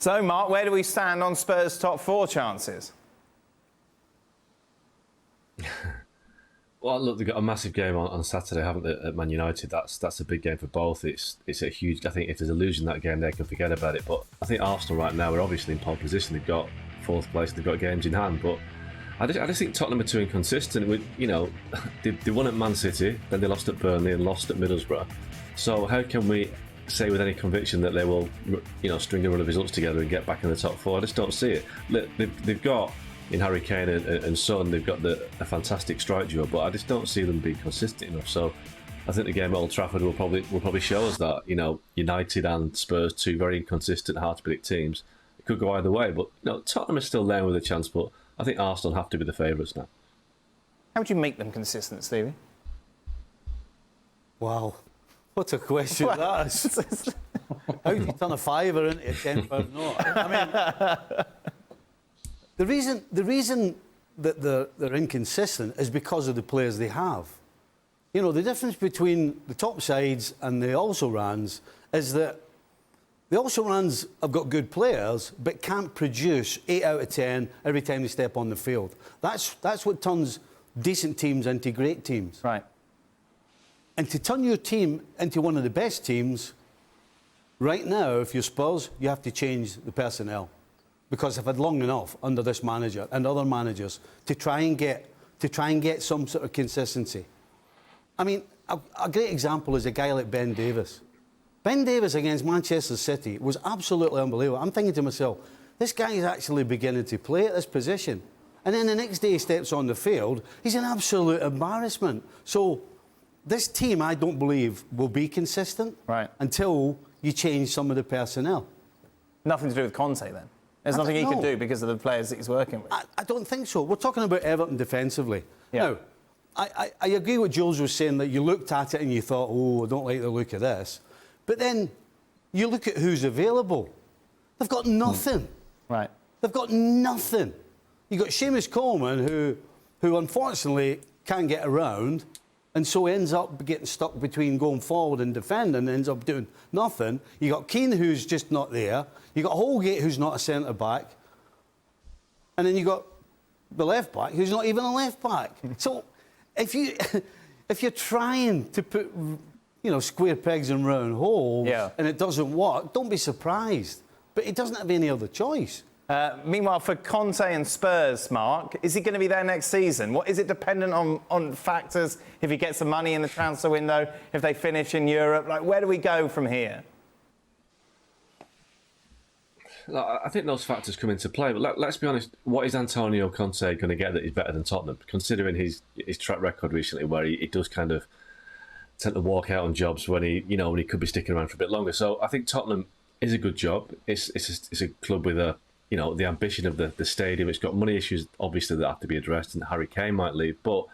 So, Mark, where do we stand on Spurs' top four chances? Well, look, they've got a massive game on Saturday, haven't they, at Man United? That's a big game for both. It's a huge. I think if there's a losing that game, they can forget about it. But I think Arsenal right now are obviously in pole position. They've got fourth place. They've got games in hand. But I just think Tottenham are too inconsistent. With they won at Man City, then they lost at Burnley and lost at Middlesbrough. So how can we say with any conviction that they will, string a run of results together and get back in the top four? I just don't see it. They've got, in Harry Kane and Son, they've got a fantastic strike duo, but I just don't see them being consistent enough. So I think the game at Old Trafford will probably show us that, United and Spurs, two very inconsistent, hard to predict teams. It could go either way, but Tottenham is still there with a chance, but I think Arsenal have to be the favourites now. How would you make them consistent, Stevie? Wow, what a question that is. How do you turn a fiver into a £10 note? I mean, the reason that they're inconsistent is because of the players they have. The difference between the top sides and the also-rans is that the also-rans have got good players but can't produce 8 out of 10 every time they step on the field. That's what turns decent teams into great teams. Right. And to turn your team into one of the best teams, right now, if you're Spurs, you have to change the personnel. Because they've had long enough under this manager and other managers to try and get some sort of consistency. I mean, a great example is a guy like Ben Davies. Ben Davies against Manchester City was absolutely unbelievable. I'm thinking to myself, this guy is actually beginning to play at this position. And then the next day he steps on the field, he's an absolute embarrassment. So this team, I don't believe, will be consistent until you change some of the personnel. Nothing to do with Conte, then? There's nothing he can do because of the players that he's working with? I don't think so. We're talking about Everton defensively. Yeah. Now, I agree with Jules was saying that you looked at it and you thought, oh, I don't like the look of this. But then you look at who's available. They've got nothing. Right. They've got nothing. You've got Seamus Coleman, who unfortunately can't get around, and so ends up getting stuck between going forward and defending and ends up doing nothing. You got Keane, who's just not there. You got Holgate, who's not a centre-back. And then you got the left-back, who's not even a left-back. So if you're trying to put, square pegs in round holes and it doesn't work, don't be surprised. But he doesn't have any other choice. Meanwhile, for Conte and Spurs, Mark, is he going to be there next season? What is it dependent on factors? If he gets some money in the transfer window, if they finish in Europe, where do we go from here? I think those factors come into play, but let's be honest. What is Antonio Conte going to get that is better than Tottenham? Considering his track record recently, where he does kind of tend to walk out on jobs when he could be sticking around for a bit longer. So I think Tottenham is a good job. It's a club with the ambition of the stadium. It's got money issues, obviously, that have to be addressed, and Harry Kane might leave. But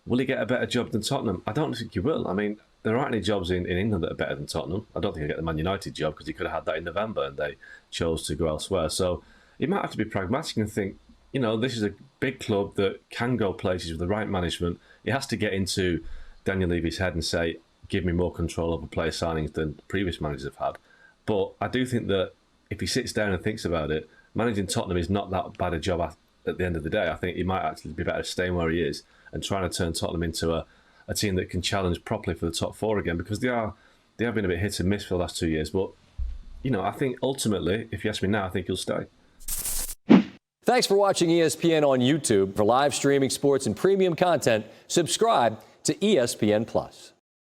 will he get a better job than Tottenham? I don't think he will. I mean, there aren't any jobs in England that are better than Tottenham. I don't think he'll get the Man United job because he could have had that in November and they chose to go elsewhere. So he might have to be pragmatic and think, this is a big club that can go places with the right management. He has to get into Daniel Levy's head and say, give me more control over player signings than previous managers have had. But I do think that if he sits down and thinks about it, managing Tottenham is not that bad a job at the end of the day. I think he might actually be better staying where he is and trying to turn Tottenham into a team that can challenge properly for the top four again, because they have been a bit hit and miss for the last 2 years. But, I think ultimately, if you ask me now, I think he'll stay. Thanks for watching ESPN on YouTube. For live streaming sports and premium content, subscribe to ESPN+.